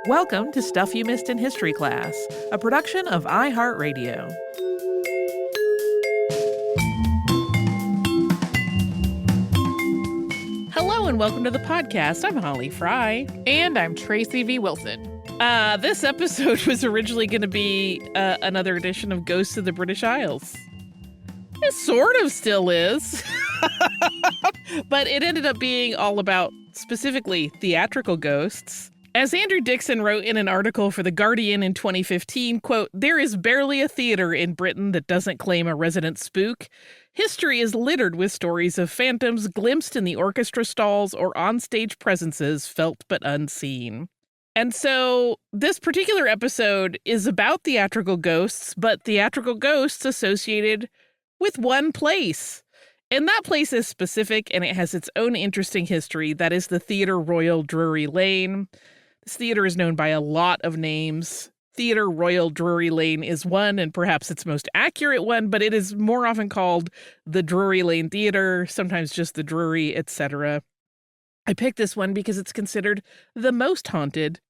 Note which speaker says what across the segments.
Speaker 1: Welcome to Stuff You Missed in History Class, a production of iHeartRadio. Hello and welcome to the podcast. I'm Holly Fry.
Speaker 2: And I'm Tracy V. Wilson.
Speaker 1: This episode was originally going to be another edition of Ghosts of the British Isles. It sort of still is. But it ended up being all about, specifically, theatrical ghosts. As Andrew Dixon wrote in an article for The Guardian in 2015, quote, "There is barely a theater in Britain that doesn't claim a resident spook. History is littered with stories of phantoms glimpsed in the orchestra stalls or onstage presences felt but unseen." And so this particular episode is about theatrical ghosts, but theatrical ghosts associated with one place. And that place is specific, and it has its own interesting history. That is the Theatre Royal Drury Lane. This theater is known by a lot of names. Theatre Royal Drury Lane is one, and perhaps its most accurate one, but it is more often called the Drury Lane Theatre, sometimes just the Drury, etc. I picked this one because it's considered the most haunted.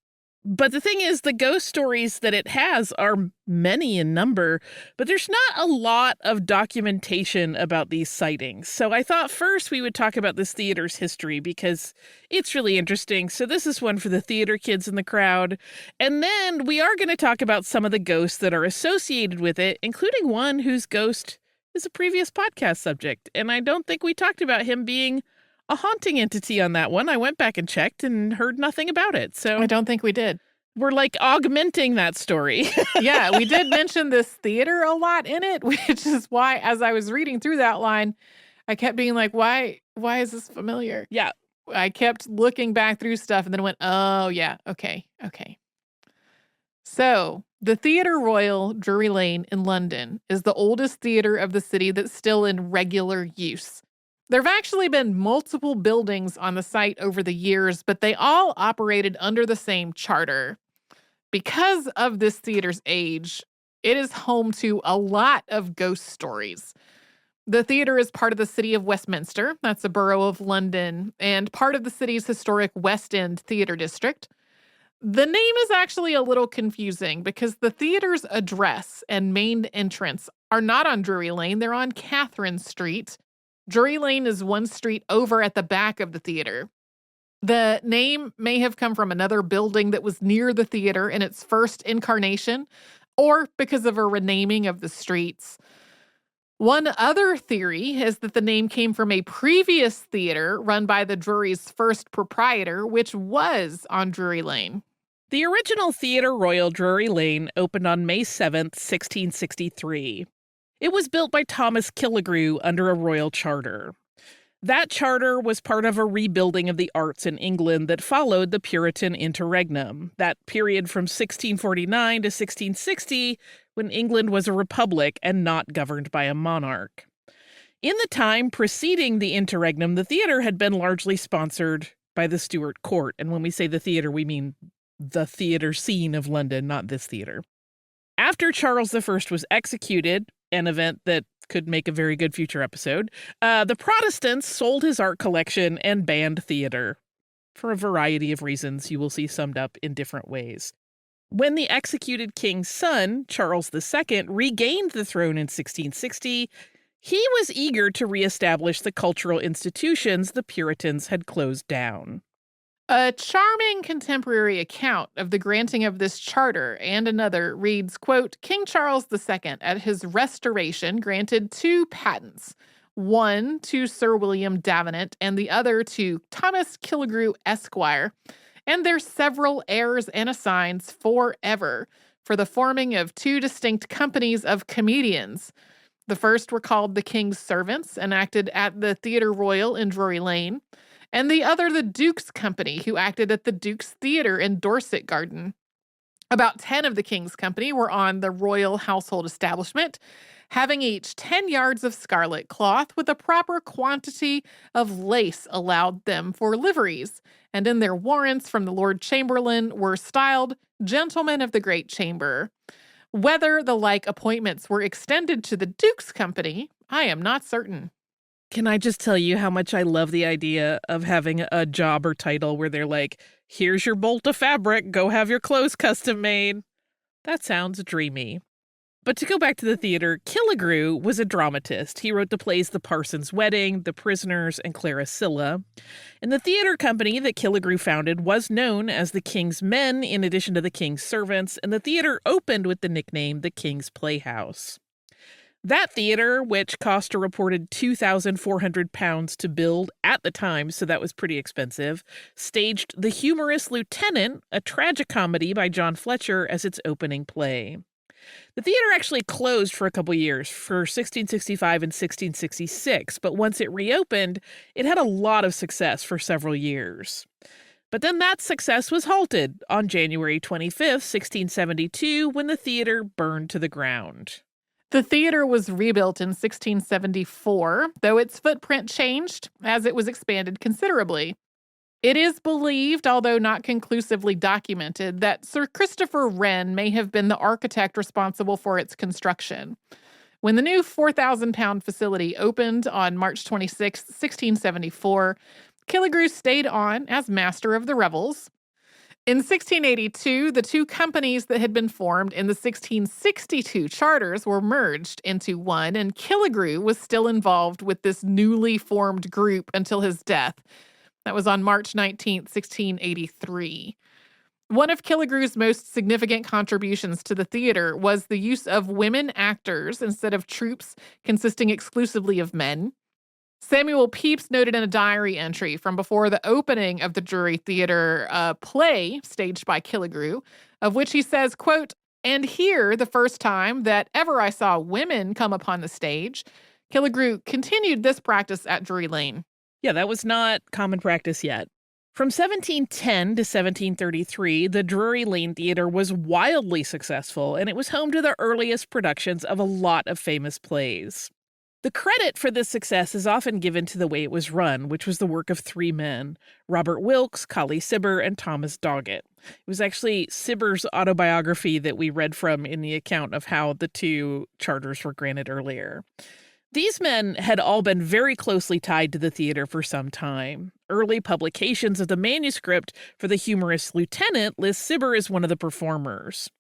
Speaker 1: But the thing is, the ghost stories that it has are many in number, but there's not a lot of documentation about these sightings. So I thought first we would talk about this theater's history because it's really interesting. So this is one for the theater kids in the crowd. And then we are going to talk about some of the ghosts that are associated with it, including one whose ghost is a previous podcast subject. And I don't think we talked about him being a haunting entity on that one. I went back and checked and heard nothing about it. So
Speaker 2: I don't think we did.
Speaker 1: We're like augmenting that story.
Speaker 2: Yeah, we did mention this theater a lot in it, which is why, as I was reading through that line, I kept being like, why is this familiar?
Speaker 1: Yeah.
Speaker 2: I kept looking back through stuff and then went, oh, yeah, okay. So the Theatre Royal Drury Lane in London is the oldest theater of the city that's still in regular use. There have actually been multiple buildings on the site over the years, but they all operated under the same charter. Because of this theater's age, it is home to a lot of ghost stories. The theater is part of the city of Westminster, that's a borough of London, and part of the city's historic West End Theater District. The name is actually a little confusing because the theater's address and main entrance are not on Drury Lane, they're on Catherine Street. Drury Lane is one street over at the back of the theater. The name may have come from another building that was near the theater in its first incarnation, or because of a renaming of the streets. One other theory is that the name came from a previous theater run by the Drury's first proprietor, which was on Drury Lane.
Speaker 1: The original Theatre Royal Drury Lane opened on May 7th, 1663. It was built by Thomas Killigrew under a royal charter. That charter was part of a rebuilding of the arts in England that followed the Puritan interregnum, that period from 1649 to 1660 when England was a republic and not governed by a monarch. In the time preceding the interregnum, the theater had been largely sponsored by the Stuart court. And when we say the theater, we mean the theater scene of London, not this theater. After Charles I was executed, an event that could make a very good future episode, the Protestants sold his art collection and banned theater for a variety of reasons you will see summed up in different ways. When the executed king's son, Charles II, regained the throne in 1660, he was eager to reestablish the cultural institutions the Puritans had closed down.
Speaker 2: A charming contemporary account of the granting of this charter and another reads, quote, King Charles II at his restoration granted 2 patents, one to Sir William Davenant and the other to Thomas Killigrew Esquire, and their several heirs and assigns forever for the forming of 2 distinct companies of comedians. The first were called the King's Servants and acted at the Theatre Royal in Drury Lane, and the other the Duke's Company, who acted at the Duke's Theatre in Dorset Garden. About 10 of the King's Company were on the Royal Household Establishment, having each 10 yards of scarlet cloth with a proper quantity of lace allowed them for liveries, and in their warrants from the Lord Chamberlain were styled Gentlemen of the Great Chamber. Whether the like appointments were extended to the Duke's Company, I am not certain.
Speaker 1: Can I just tell you how much I love the idea of having a job or title where they're like Here's your bolt of fabric. Go have your clothes custom made. That sounds dreamy. But to go back to the theater, Killigrew was a dramatist. He wrote the plays The Parson's Wedding, The Prisoners, and Claricilla. And the theater company that Killigrew founded was known as the King's Men in addition to the King's Servants, and the theater opened with the nickname the King's Playhouse. That theater, which cost a reported £2,400 to build at the time, so that was pretty expensive, staged The Humorous Lieutenant, a tragicomedy by John Fletcher, as its opening play. The theater actually closed for a couple years, for 1665 and 1666, but once it reopened, it had a lot of success for several years. But then that success was halted on January 25th, 1672, when the theater burned to the ground.
Speaker 2: The theater was rebuilt in 1674, though its footprint changed as it was expanded considerably. It is believed, although not conclusively documented, that Sir Christopher Wren may have been the architect responsible for its construction. When the new 4,000-pound facility opened on March 26, 1674, Killigrew stayed on as master of the revels. In 1682, the two companies that had been formed in the 1662 charters were merged into one, and Killigrew was still involved with this newly formed group until his death. That was on March 19, 1683. One of Killigrew's most significant contributions to the theater was the use of women actors instead of troupes consisting exclusively of men. Samuel Pepys noted in a diary entry from before the opening of the Drury Theater play staged by Killigrew, of which he says, quote, "And here, the first time that ever I saw women come upon the stage, Killigrew continued this practice at Drury Lane."
Speaker 1: Yeah, that was not common practice yet. From 1710 to 1733, the Drury Lane Theater was wildly successful, and it was home to the earliest productions of a lot of famous plays. The credit for this success is often given to the way it was run, which was the work of three men, Robert Wilkes, Colley Cibber, and Thomas Doggett. It was actually Cibber's autobiography that we read from in the account of how the two charters were granted earlier. These men had all been very closely tied to the theater for some time. Early publications of the manuscript for The Humorous Lieutenant list Cibber as one of the performers.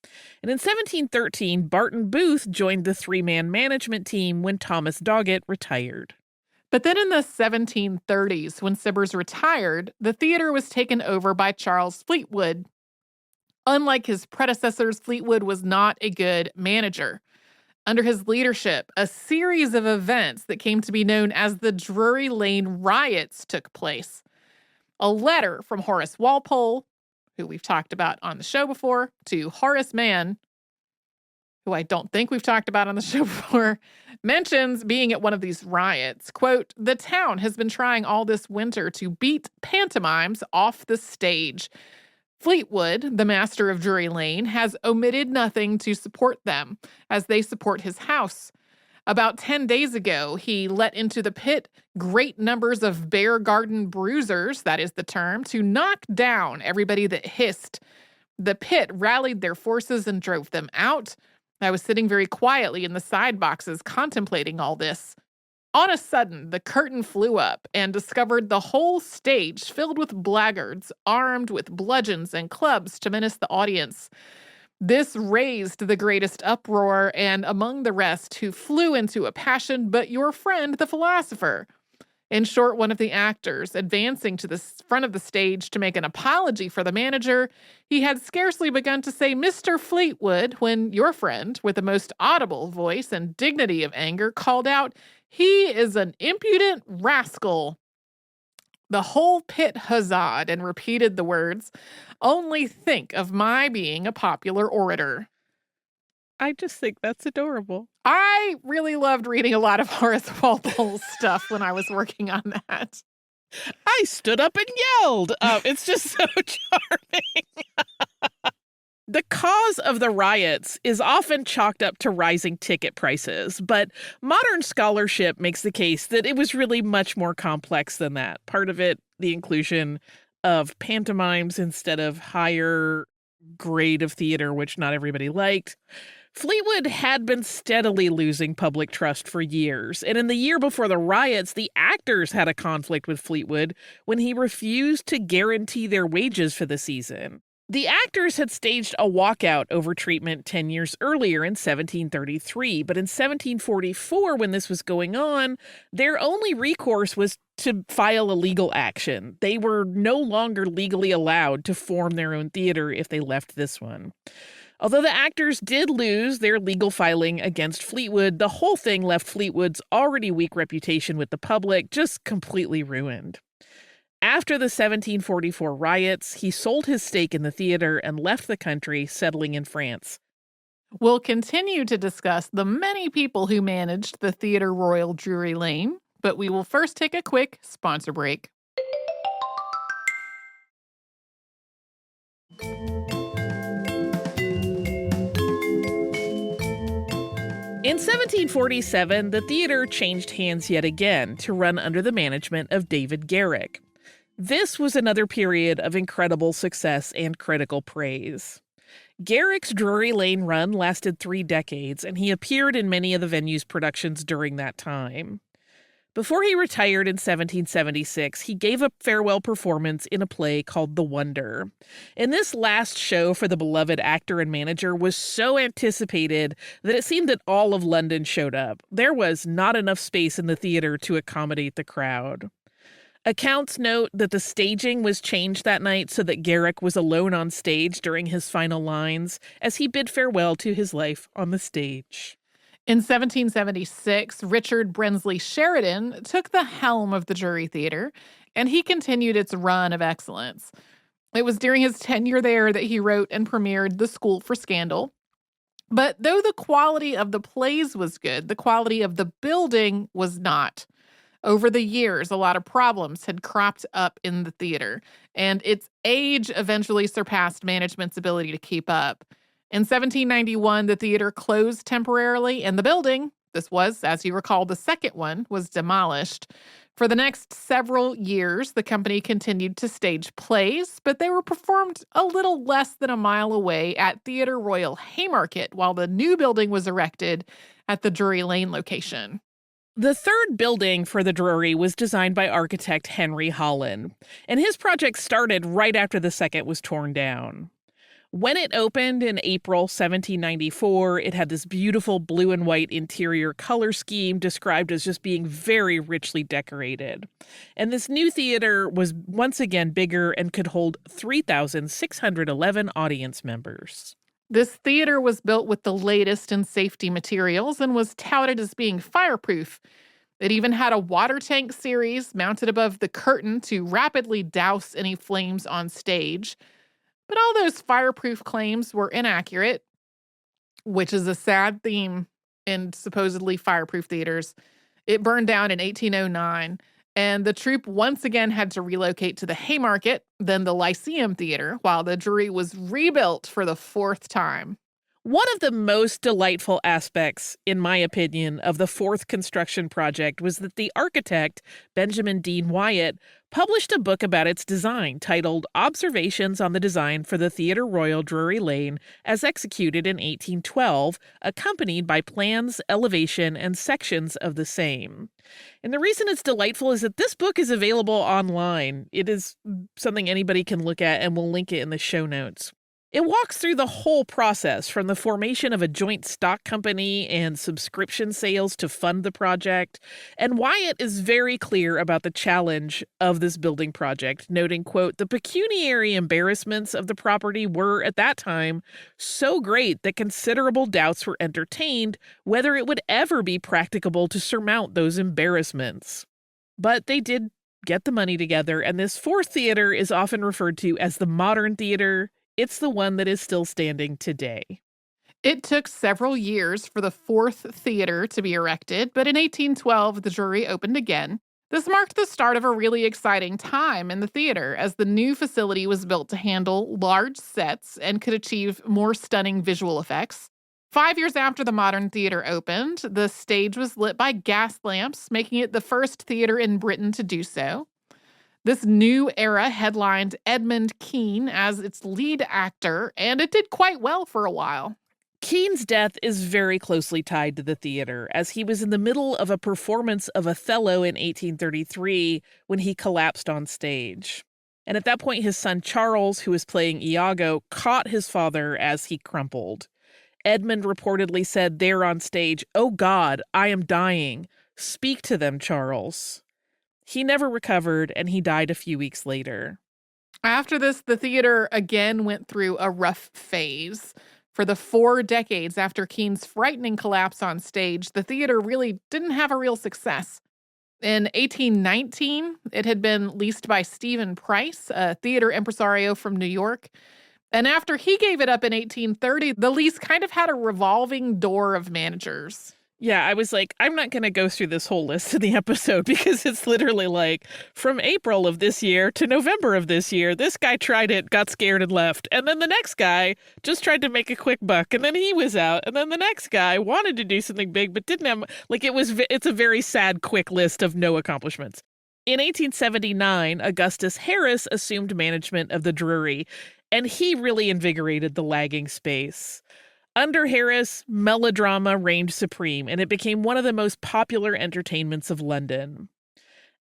Speaker 1: And in 1713, Barton Booth joined the three-man management team when Thomas Doggett retired.
Speaker 2: But then in the 1730s, when Cibber's retired, the theater was taken over by Charles Fleetwood. Unlike his predecessors, Fleetwood was not a good manager. Under his leadership, a series of events that came to be known as the Drury Lane riots took place. A letter from Horace Walpole, who we've talked about on the show before, to Horace Mann, who I don't think we've talked about on the show before, mentions being at one of these riots. Quote, "The town has been trying all this winter to beat pantomimes off the stage. Fleetwood, the master of Drury Lane, has omitted nothing to support them, as they support his house. About 10 days ago, he let into the pit great numbers of bear garden bruisers, that is the term, to knock down everybody that hissed. The pit rallied their forces and drove them out. I was sitting very quietly in the side boxes contemplating all this. On a sudden, the curtain flew up and discovered the whole stage filled with blackguards, armed with bludgeons and clubs to menace the audience. This raised the greatest uproar, and among the rest who flew into a passion but your friend the philosopher. In short, one of the actors, advancing to the front of the stage to make an apology for the manager, he had scarcely begun to say, 'Mr. Fleetwood,' when your friend, with the most audible voice and dignity of anger, called out, 'He is an impudent rascal.' The whole pit huzzaed and repeated the words, 'Only think of my being a popular orator.'"
Speaker 1: I just think that's adorable.
Speaker 2: I really loved reading a lot of Horace Walpole's stuff when I was working on that.
Speaker 1: I stood up and yelled. It's just so charming. The cause of the riots is often chalked up to rising ticket prices, but modern scholarship makes the case that it was really much more complex than that. Part of it, the inclusion of pantomimes instead of higher grade of theater, which not everybody liked. Fleetwood had been steadily losing public trust for years, and in the year before the riots, the actors had a conflict with Fleetwood when he refused to guarantee their wages for the season. The actors had staged a walkout over treatment 10 years earlier in 1733, but in 1744, when this was going on, their only recourse was to file a legal action. They were no longer legally allowed to form their own theater if they left this one. Although the actors did lose their legal filing against Fleetwood, the whole thing left Fleetwood's already weak reputation with the public just completely ruined. After the 1744 riots, he sold his stake in the theater and left the country, settling in France.
Speaker 2: We'll continue to discuss the many people who managed the Theatre Royal Drury Lane, but we will first take a quick sponsor break.
Speaker 1: In 1747, the theater changed hands yet again to run under the management of David Garrick. This was another period of incredible success and critical praise. Garrick's Drury Lane run lasted 3 decades, and he appeared in many of the venue's productions during that time. Before he retired in 1776, he gave a farewell performance in a play called The Wonder. And this last show for the beloved actor and manager was so anticipated that it seemed that all of London showed up. There was not enough space in the theater to accommodate the crowd. Accounts note that the staging was changed that night so that Garrick was alone on stage during his final lines as he bid farewell to his life on the stage.
Speaker 2: In 1776, Richard Brinsley Sheridan took the helm of the Drury Theatre, and he continued its run of excellence. It was during his tenure there that he wrote and premiered The School for Scandal. But though the quality of the plays was good, the quality of the building was not. Over the years, a lot of problems had cropped up in the theater, and its age eventually surpassed management's ability to keep up. In 1791, the theater closed temporarily, and the building, this was, as you recall, the second one, was demolished. For the next several years, the company continued to stage plays, but they were performed a little less than a mile away at Theatre Royal Haymarket, while the new building was erected at the Drury Lane location.
Speaker 1: The third building for the Drury was designed by architect Henry Holland, and his project started right after the second was torn down. When it opened in April 1794, it had this beautiful blue and white interior color scheme described as just being very richly decorated. And this new theater was once again bigger and could hold 3,611 audience members.
Speaker 2: This theater was built with the latest in safety materials and was touted as being fireproof. It even had a water tank series mounted above the curtain to rapidly douse any flames on stage. But all those fireproof claims were inaccurate, which is a sad theme in supposedly fireproof theaters. It burned down in 1809, and the troupe once again had to relocate to the Haymarket, then the Lyceum Theater, while the Drury was rebuilt for the 4th time.
Speaker 1: One of the most delightful aspects, in my opinion, of the fourth construction project was that the architect, Benjamin Dean Wyatt, published a book about its design titled Observations on the Design for the Theatre Royal Drury Lane as executed in 1812, accompanied by plans, elevation, and sections of the same. And the reason it's delightful is that this book is available online. It is something anybody can look at, and we'll link it in the show notes. It walks through the whole process from the formation of a joint stock company and subscription sales to fund the project. And Wyatt is very clear about the challenge of this building project, noting, quote, the pecuniary embarrassments of the property were at that time so great that considerable doubts were entertained whether it would ever be practicable to surmount those embarrassments. But they did get the money together, and this fourth theater is often referred to as the modern theater. It's the one that is still standing today.
Speaker 2: It took several years for the 4th theater to be erected, but in 1812, the Drury opened again. This marked the start of a really exciting time in the theater, as the new facility was built to handle large sets and could achieve more stunning visual effects. 5 years after the modern theater opened, the stage was lit by gas lamps, making it the first theater in Britain to do so. This new era headlined Edmund Kean as its lead actor, and it did quite well for a while.
Speaker 1: Keane's death is very closely tied to the theater, as he was in the middle of a performance of Othello in 1833 when he collapsed on stage. And at that point, his son Charles, who was playing Iago, caught his father as he crumpled. Edmund reportedly said there on stage, "Oh God, I am dying. Speak to them, Charles." He never recovered, and he died a few weeks later.
Speaker 2: After this, the theater again went through a rough phase. For the 4 decades after Keane's frightening collapse on stage, the theater really didn't have a real success. In 1819, it had been leased by Stephen Price, a theater impresario from New York. And after he gave it up in 1830, the lease kind of had a revolving door of managers.
Speaker 1: Yeah, I was like, I'm not going to go through this whole list in the episode because it's literally like from April of this year to November of this year, this guy tried it, got scared and left. And then the next guy just tried to make a quick buck and then he was out. And then the next guy wanted to do something big but didn't have, like it's a very sad, quick list of no accomplishments. In 1879, Augustus Harris assumed management of the Drury, and he really invigorated the lagging space. Under Harris, melodrama reigned supreme, and it became one of the most popular entertainments of London.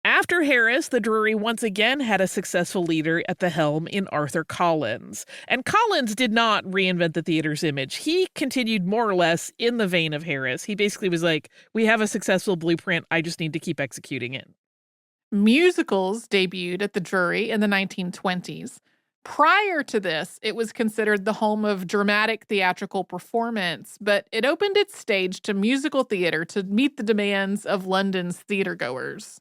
Speaker 1: After Harris, the Drury once again had a successful leader at the helm in Arthur Collins. And Collins did not reinvent the theater's image. He continued more or less in the vein of Harris. He basically was like, we have a successful blueprint, I just need to keep executing it.
Speaker 2: Musicals debuted at the Drury in the 1920s. Prior to this, it was considered the home of dramatic theatrical performance, but it opened its stage to musical theater to meet the demands of London's theatergoers.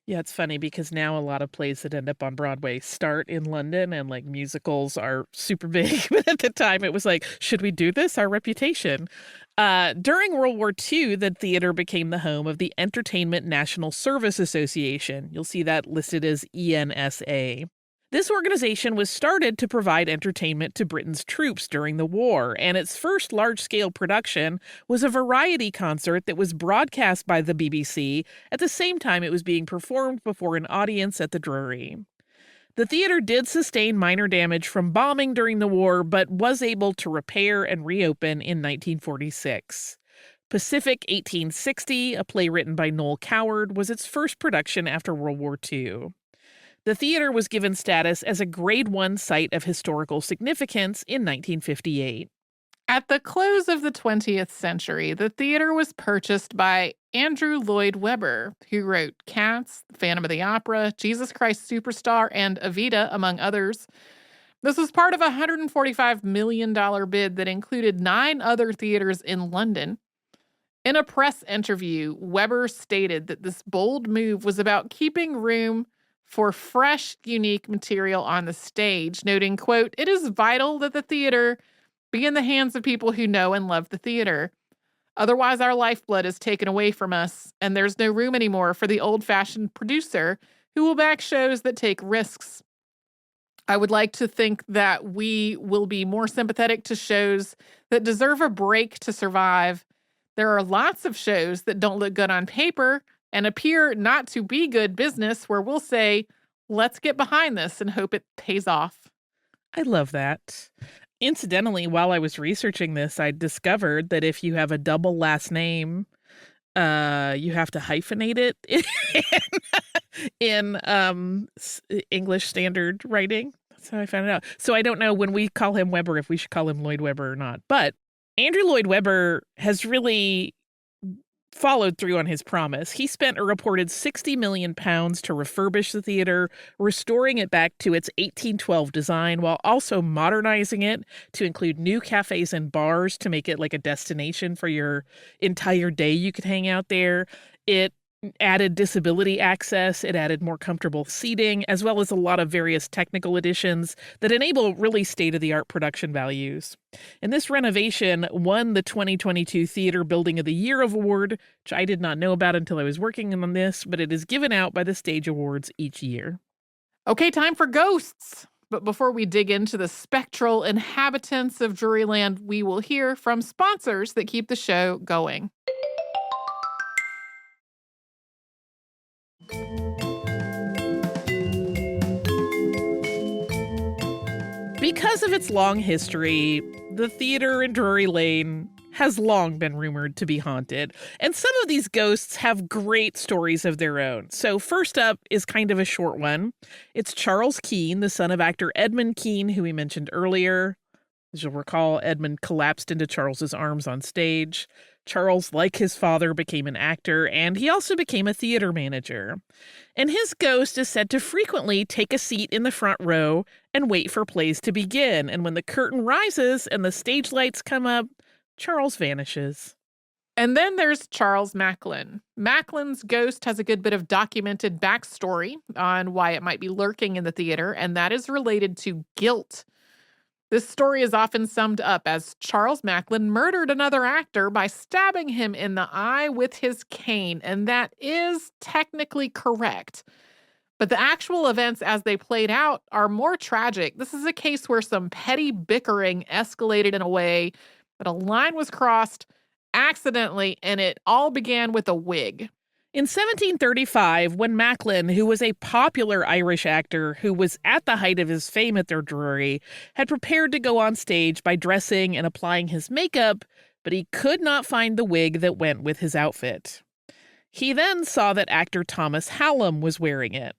Speaker 1: Yeah, it's funny because now a lot of plays that end up on Broadway start in London and like musicals are super big. But at the time it was like, should we do this? Our reputation. During World War II, the theater became the home of the Entertainment National Service Association. You'll see that listed as ENSA. This organization was started to provide entertainment to Britain's troops during the war, and its first large-scale production was a variety concert that was broadcast by the BBC at the same time it was being performed before an audience at the Drury. The theater did sustain minor damage from bombing during the war, but was able to repair and reopen in 1946. Pacific 1860, a play written by Noel Coward, was its first production after World War II. The theater was given status as a Grade 1 Site of Historical Significance in 1958.
Speaker 2: At the close of the 20th century, the theater was purchased by Andrew Lloyd Webber, who wrote Cats, Phantom of the Opera, Jesus Christ Superstar, and Evita, among others. This was part of a $145 million bid that included 9 other theaters in London. In a press interview, Webber stated that this bold move was about keeping room for fresh, unique material on the stage, noting, quote, "It is vital that the theater be in the hands of people who know and love the theater. Otherwise, our lifeblood is taken away from us, and there's no room anymore for the old-fashioned producer who will back shows that take risks. I would like to think that we will be more sympathetic to shows that deserve a break to survive. There are lots of shows that don't look good on paper and appear not to be good business where we'll say, let's get behind this and hope it pays off."
Speaker 1: I love that. Incidentally, while I was researching this, I discovered that if you have a double last name, you have to hyphenate it in English standard writing. That's how I found it out. So I don't know when we call him Webber if we should call him Lloyd Webber or not. But Andrew Lloyd Webber has really followed through on his promise. He spent a reported £60 million to refurbish the theater, restoring it back to its 1812 design while also modernizing it to include new cafes and bars to make it like a destination for your entire day you could hang out there. It added disability access, it added more comfortable seating, as well as a lot of various technical additions that enable really state-of-the-art production values. And this renovation won the 2022 Theater Building of the Year award, which I did not know about until I was working on this, but it is given out by the Stage Awards each year.
Speaker 2: Okay, time for ghosts. But before we dig into the spectral inhabitants of Druryland, we will hear from sponsors that keep the show going.
Speaker 1: Because of its long history, the theater in Drury Lane has long been rumored to be haunted. And some of these ghosts have great stories of their own. So first up is kind of a short one. It's Charles Keene, the son of actor Edmund Keene, who we mentioned earlier. As you'll recall, Edmund collapsed into Charles's arms on stage. Charles, like his father, became an actor, and he also became a theater manager. And his ghost is said to frequently take a seat in the front row and wait for plays to begin. And when the curtain rises and the stage lights come up, Charles vanishes.
Speaker 2: And then there's Charles Macklin. Macklin's ghost has a good bit of documented backstory on why it might be lurking in the theater, and that is related to guilt. This story is often summed up as Charles Macklin murdered another actor by stabbing him in the eye with his cane, and that is technically correct. But the actual events as they played out are more tragic. This is a case where some petty bickering escalated in a way that a line was crossed accidentally, and it all began with a wig.
Speaker 1: In 1735, when Macklin, who was a popular Irish actor who was at the height of his fame at their Drury, had prepared to go on stage by dressing and applying his makeup, but he could not find the wig that went with his outfit. He then saw that actor Thomas Hallam was wearing it.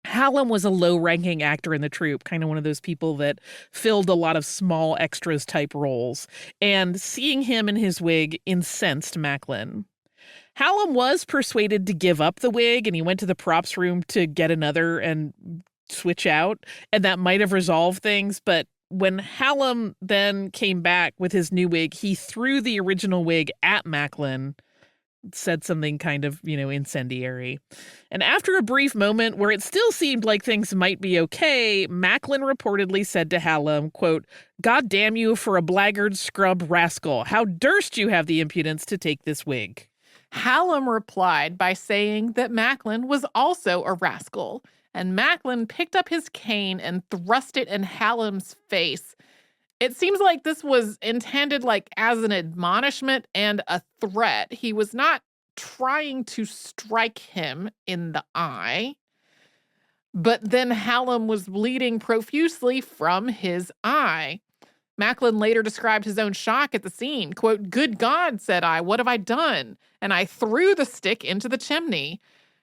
Speaker 1: Hallam was a low-ranking actor in the troupe, kind of one of those people that filled a lot of small extras type roles, and seeing him in his wig incensed Macklin. Hallam was persuaded to give up the wig, and he went to the props room to get another and switch out, and that might have resolved things. But when Hallam then came back with his new wig, he threw the original wig at Macklin, said something kind of, incendiary. And after a brief moment where it still seemed like things might be okay, Macklin reportedly said to Hallam, quote, "God damn you for a blackguard scrub rascal. How durst you have the impudence to take this wig?"
Speaker 2: Hallam replied by saying that Macklin was also a rascal, and Macklin picked up his cane and thrust it in Hallam's face. It seems like this was intended as an admonishment and a threat. He was not trying to strike him in the eye, but then Hallam was bleeding profusely from his eye. Macklin later described his own shock at the scene. Quote, "Good God," said I, "what have I done?" And I threw the stick into the chimney.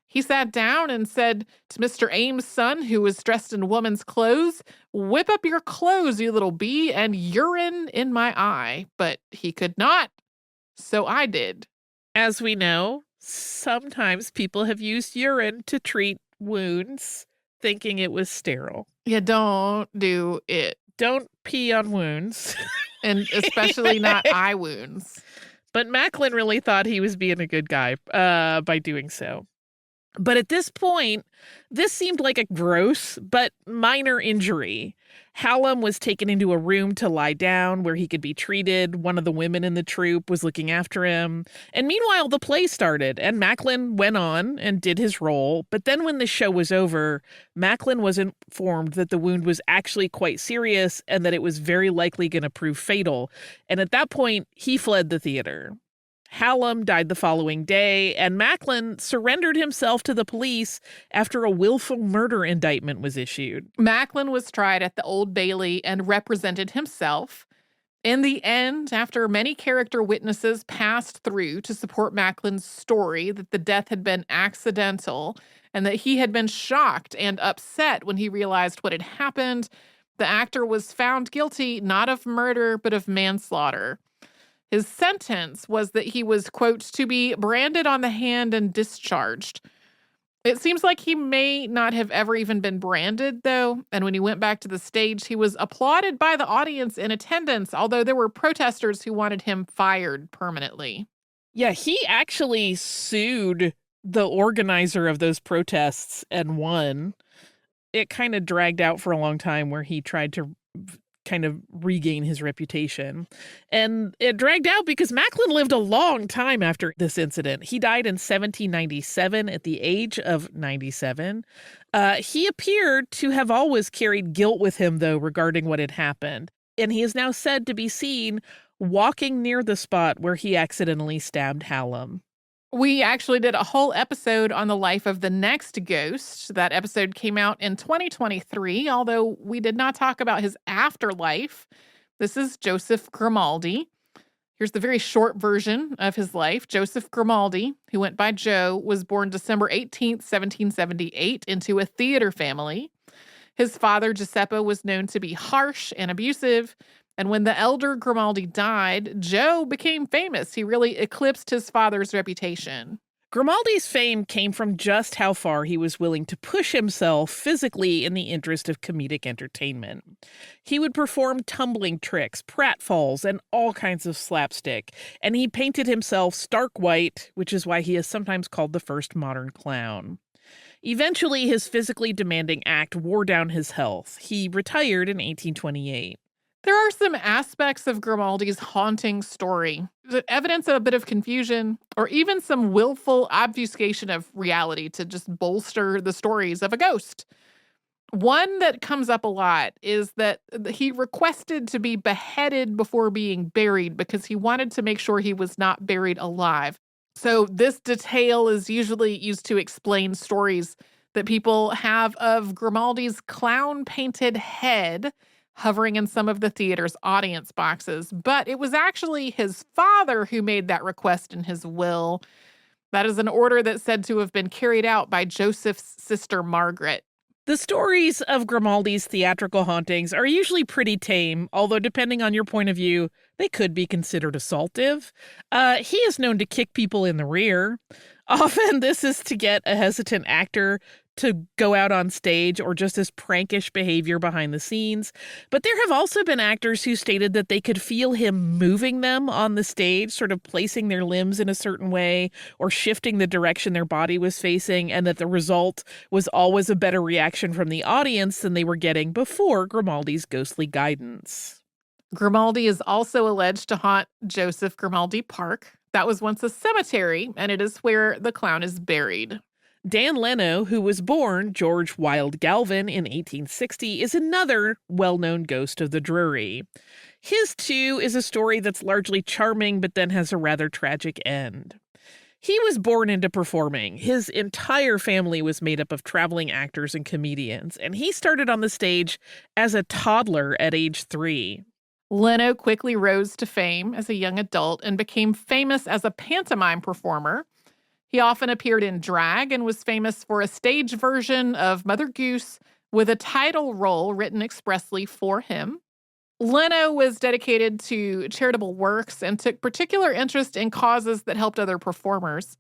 Speaker 2: He sat down and said to Mr. Ames' son, who was dressed in woman's clothes, "Whip up your clothes, you little bee, and urine in my eye." But he could not. So I did.
Speaker 1: As we know, sometimes people have used urine to treat wounds, thinking it was sterile.
Speaker 2: Yeah, don't do it.
Speaker 1: Don't pee on wounds.
Speaker 2: And especially not eye wounds.
Speaker 1: But Macklin really thought he was being a good guy by doing so. But at this point, this seemed like a gross but minor injury. Hallam was taken into a room to lie down where he could be treated. One of the women in the troupe was looking after him. And meanwhile, the play started, and Macklin went on and did his role. But then when the show was over, Macklin was informed that the wound was actually quite serious and that it was very likely going to prove fatal. And at that point, he fled the theater. Hallam died the following day, and Macklin surrendered himself to the police after a willful murder indictment was issued.
Speaker 2: Macklin was tried at the Old Bailey and represented himself. In the end, after many character witnesses passed through to support Macklin's story that the death had been accidental and that he had been shocked and upset when he realized what had happened, the actor was found guilty not of murder but of manslaughter. His sentence was that he was, quote, "to be branded on the hand and discharged." It seems like he may not have ever even been branded, though, and when he went back to the stage, he was applauded by the audience in attendance, although there were protesters who wanted him fired permanently.
Speaker 1: Yeah, he actually sued the organizer of those protests and won. It kind of dragged out for a long time where he tried to kind of regain his reputation. And it dragged out because Macklin lived a long time after this incident. He died in 1797 at the age of 97. He appeared to have always carried guilt with him, though, regarding what had happened. And he is now said to be seen walking near the spot where he accidentally stabbed Hallam.
Speaker 2: We actually did a whole episode on the life of the next ghost. That episode came out in 2023, although we did not talk about his afterlife. This is Joseph Grimaldi. Here's the very short version of his life. Joseph Grimaldi, who went by Joe, was born December 18th, 1778, into a theater family. His father, Giuseppe, was known to be harsh and abusive. And when the elder Grimaldi died, Joe became famous. He really eclipsed his father's reputation.
Speaker 1: Grimaldi's fame came from just how far he was willing to push himself physically in the interest of comedic entertainment. He would perform tumbling tricks, pratfalls, and all kinds of slapstick, and he painted himself stark white, which is why he is sometimes called the first modern clown. Eventually, his physically demanding act wore down his health. He retired in 1828.
Speaker 2: There are some aspects of Grimaldi's haunting story that evidence a bit of confusion or even some willful obfuscation of reality to just bolster the stories of a ghost. One that comes up a lot is that he requested to be beheaded before being buried because he wanted to make sure he was not buried alive. So this detail is usually used to explain stories that people have of Grimaldi's clown-painted head hovering in some of the theater's audience boxes. But it was actually his father who made that request in his will. That is an order that's said to have been carried out by Joseph's sister Margaret.
Speaker 1: The stories of Grimaldi's theatrical hauntings are usually pretty tame, although depending on your point of view, they could be considered assaultive. He is known to kick people in the rear. Often this is to get a hesitant actor to go out on stage or just as prankish behavior behind the scenes. But there have also been actors who stated that they could feel him moving them on the stage, sort of placing their limbs in a certain way or shifting the direction their body was facing, and that the result was always a better reaction from the audience than they were getting before Grimaldi's ghostly guidance.
Speaker 2: Grimaldi is also alleged to haunt Joseph Grimaldi Park. That was once a cemetery, and it is where the clown is buried.
Speaker 1: Dan Leno, who was born George Wilde Galvin in 1860, is another well-known ghost of the Drury. His, too, is a story that's largely charming, but then has a rather tragic end. He was born into performing. His entire family was made up of traveling actors and comedians, and he started on the stage as a toddler at age 3.
Speaker 2: Leno quickly rose to fame as a young adult and became famous as a pantomime performer. He often appeared in drag and was famous for a stage version of Mother Goose with a title role written expressly for him. Leno was dedicated to charitable works and took particular interest in causes that helped other performers.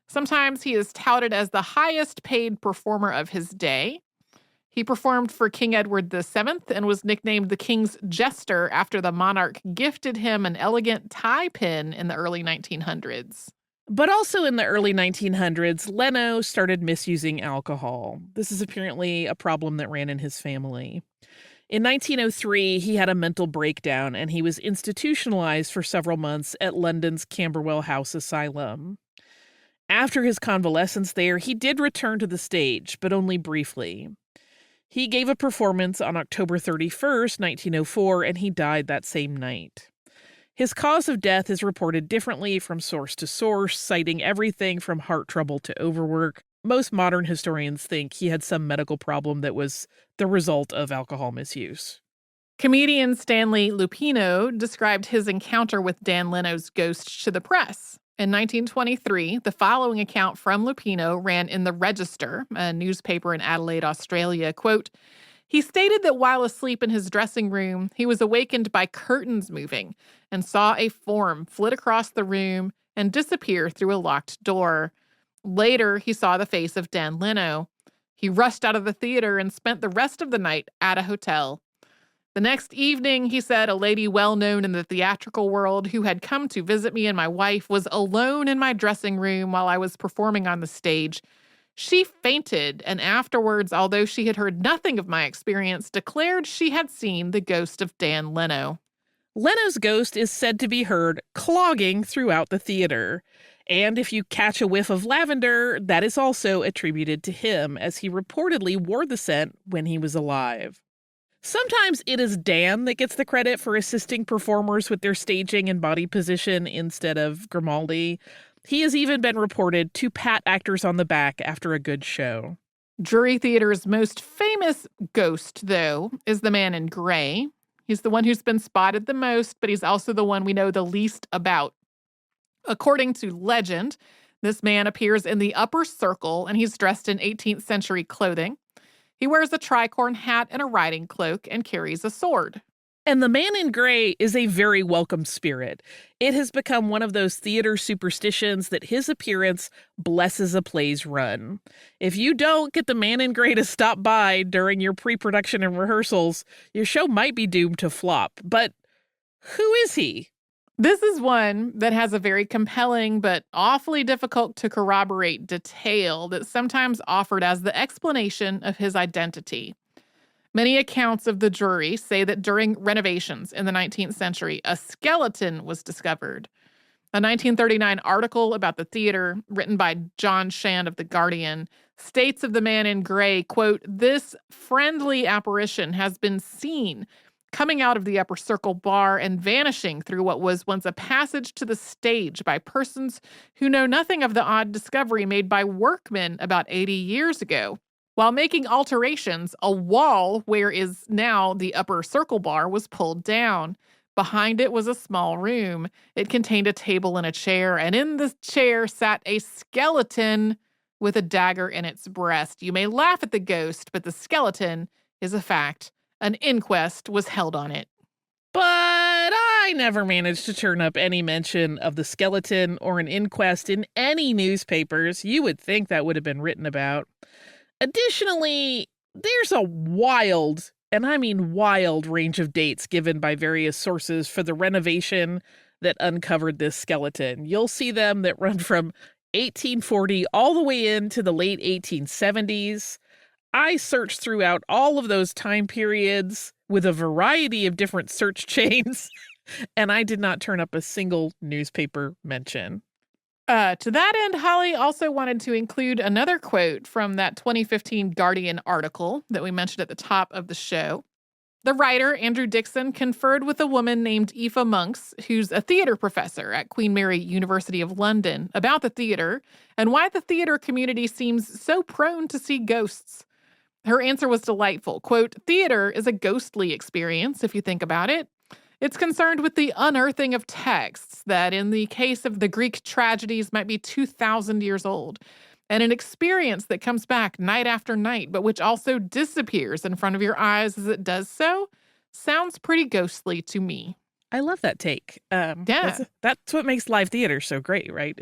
Speaker 2: Sometimes he is touted as the highest paid performer of his day. He performed for King Edward VII and was nicknamed the King's Jester after the monarch gifted him an elegant tie pin in the early 1900s.
Speaker 1: But also in the early 1900s, Leno started misusing alcohol. This is apparently a problem that ran in his family. In 1903, he had a mental breakdown and he was institutionalized for several months at London's Camberwell House Asylum. After his convalescence there, he did return to the stage, but only briefly. He gave a performance on October 31st, 1904, and he died that same night. His cause of death is reported differently from source to source, citing everything from heart trouble to overwork. Most modern historians think he had some medical problem that was the result of alcohol misuse.
Speaker 2: Comedian Stanley Lupino described his encounter with Dan Leno's ghost to the press. In 1923, the following account from Lupino ran in the Register, a newspaper in Adelaide, Australia. Quote, he stated that while asleep in his dressing room, he was awakened by curtains moving and saw a form flit across the room and disappear through a locked door. Later, he saw the face of Dan Leno. He rushed out of the theater and spent the rest of the night at a hotel. The next evening, he said, a lady well known in the theatrical world who had come to visit me and my wife was alone in my dressing room while I was performing on the stage. She fainted, and afterwards, although she had heard nothing of my experience, declared she had seen the ghost of Dan Leno.
Speaker 1: Leno's ghost is said to be heard clogging throughout the theater. And if you catch a whiff of lavender, that is also attributed to him, as he reportedly wore the scent when he was alive. Sometimes it is Dan that gets the credit for assisting performers with their staging and body position instead of Grimaldi. He has even been reported to pat actors on the back after a good show.
Speaker 2: Drury Theater's most famous ghost, though, is the man in gray. He's the one who's been spotted the most, but he's also the one we know the least about. According to legend, this man appears in the upper circle, and he's dressed in 18th century clothing. He wears a tricorn hat and a riding cloak and carries a sword.
Speaker 1: And the man in gray is a very welcome spirit. It has become one of those theater superstitions that his appearance blesses a play's run. If you don't get the man in gray to stop by during your pre-production and rehearsals, your show might be doomed to flop. But who is he?
Speaker 2: This is one that has a very compelling but awfully difficult to corroborate detail that's sometimes offered as the explanation of his identity. Many accounts of the Drury say that during renovations in the 19th century, a skeleton was discovered. A 1939 article about the theater, written by John Shand of The Guardian, states of the man in gray, quote, "This friendly apparition has been seen coming out of the upper circle bar and vanishing through what was once a passage to the stage by persons who know nothing of the odd discovery made by workmen about 80 years ago. While making alterations, a wall where is now the upper circle bar was pulled down. Behind it was a small room. It contained a table and a chair, and in the chair sat a skeleton with a dagger in its breast. You may laugh at the ghost, but the skeleton is a fact. An inquest was held on it."
Speaker 1: But I never managed to turn up any mention of the skeleton or an inquest in any newspapers. You would think that would have been written about. Additionally, there's a wild, and I mean wild, range of dates given by various sources for the renovation that uncovered this skeleton. You'll see them that run from 1840 all the way into the late 1870s. I searched throughout all of those time periods with a variety of different search chains, and I did not turn up a single newspaper mention.
Speaker 2: To that end, Holly also wanted to include another quote from that 2015 Guardian article that we mentioned at the top of the show. The writer, Andrew Dixon, conferred with a woman named Aoife Monks, who's a theater professor at Queen Mary University of London, about the theater and why the theater community seems so prone to see ghosts. Her answer was delightful. Quote, "Theater is a ghostly experience, if you think about it. It's concerned with the unearthing of texts that, in the case of the Greek tragedies, might be 2,000 years old, and an experience that comes back night after night, but which also disappears in front of your eyes as it does so, sounds pretty ghostly to me."
Speaker 1: I love that take.
Speaker 2: Yeah.
Speaker 1: That's what makes live theater so great, right?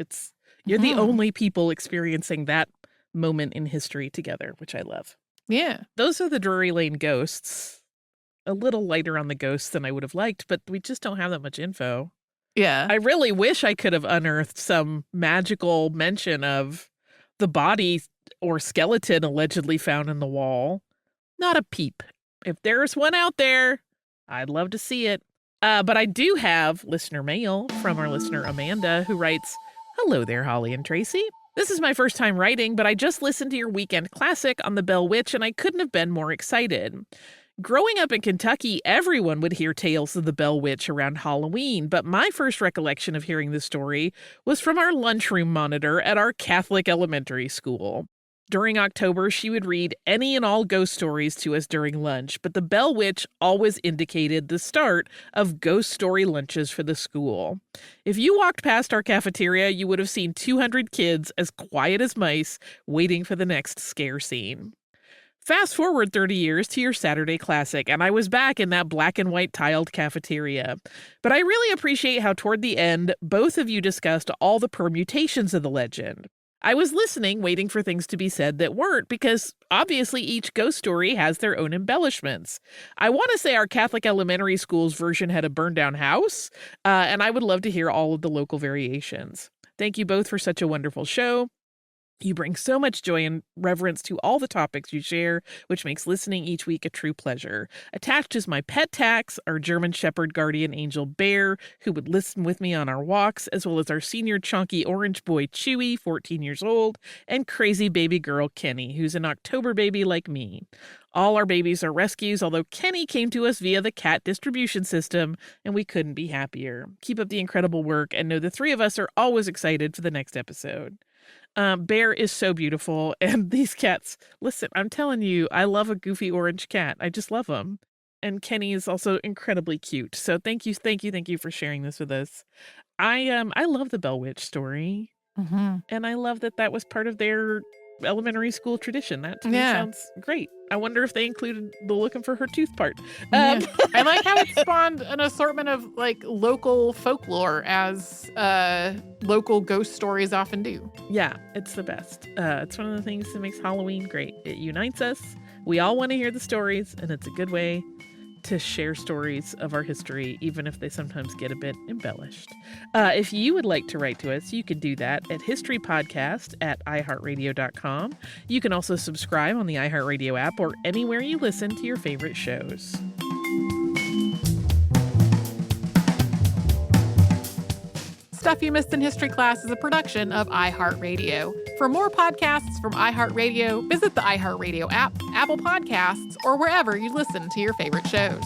Speaker 1: You're the only people experiencing that moment in history together, which I love.
Speaker 2: Yeah.
Speaker 1: Those are the Drury Lane ghosts. A little lighter on the ghosts than I would have liked, but we just don't have that much info.
Speaker 2: Yeah.
Speaker 1: I really wish I could have unearthed some magical mention of the body or skeleton allegedly found in the wall. Not a peep. If there's one out there, I'd love to see it. But I do have listener mail from our listener Amanda, who writes, "Hello there, Holly and Tracy. This is my first time writing, but I just listened to your weekend classic on the Bell Witch, and I couldn't have been more excited. Growing up in Kentucky, everyone would hear tales of the Bell Witch around Halloween, but my first recollection of hearing the story was from our lunchroom monitor at our Catholic elementary school. During October, she would read any and all ghost stories to us during lunch, but the Bell Witch always indicated the start of ghost story lunches for the school. If you walked past our cafeteria, you would have seen 200 kids as quiet as mice waiting for the next scare scene. Fast forward 30 years to your Saturday classic, and I was back in that black and white tiled cafeteria. But I really appreciate how toward the end, both of you discussed all the permutations of the legend. I was listening, waiting for things to be said that weren't, because obviously each ghost story has their own embellishments. I want to say our Catholic elementary school's version had a burned down house, and I would love to hear all of the local variations. Thank you both for such a wonderful show. You bring so much joy and reverence to all the topics you share, which makes listening each week a true pleasure. Attached is my pet Tax, our German Shepherd guardian angel Bear, who would listen with me on our walks, as well as our senior chunky orange boy Chewy, 14 years old, and crazy baby girl Kenny, who's an October baby like me. All our babies are rescues, although Kenny came to us via the cat distribution system, and we couldn't be happier. Keep up the incredible work, and know the three of us are always excited for the next episode. Bear is so beautiful, and these cats, listen, I'm telling you, I love a goofy orange cat. I just love them. And Kenny is also incredibly cute. So thank you for sharing this with us. I love the Bell Witch story.
Speaker 2: Mm-hmm.
Speaker 1: And I love that was part of their elementary school tradition. That to me sounds great. I wonder if they included the looking for her tooth part.
Speaker 2: I like how it spawned an assortment of like local folklore, as local ghost stories often do.
Speaker 1: Yeah, it's the best. It's one of the things that makes Halloween great. It unites us. We all want to hear the stories, and it's a good way to share stories of our history, even if they sometimes get a bit embellished. If you would like to write to us, you can do that at historypodcast@iheartradio.com. You can also subscribe on the iHeartRadio app or anywhere you listen to your favorite shows.
Speaker 2: Stuff You Missed in History Class is a production of iHeartRadio. For more podcasts from iHeartRadio, visit the iHeartRadio app, Apple Podcasts, or wherever you listen to your favorite shows.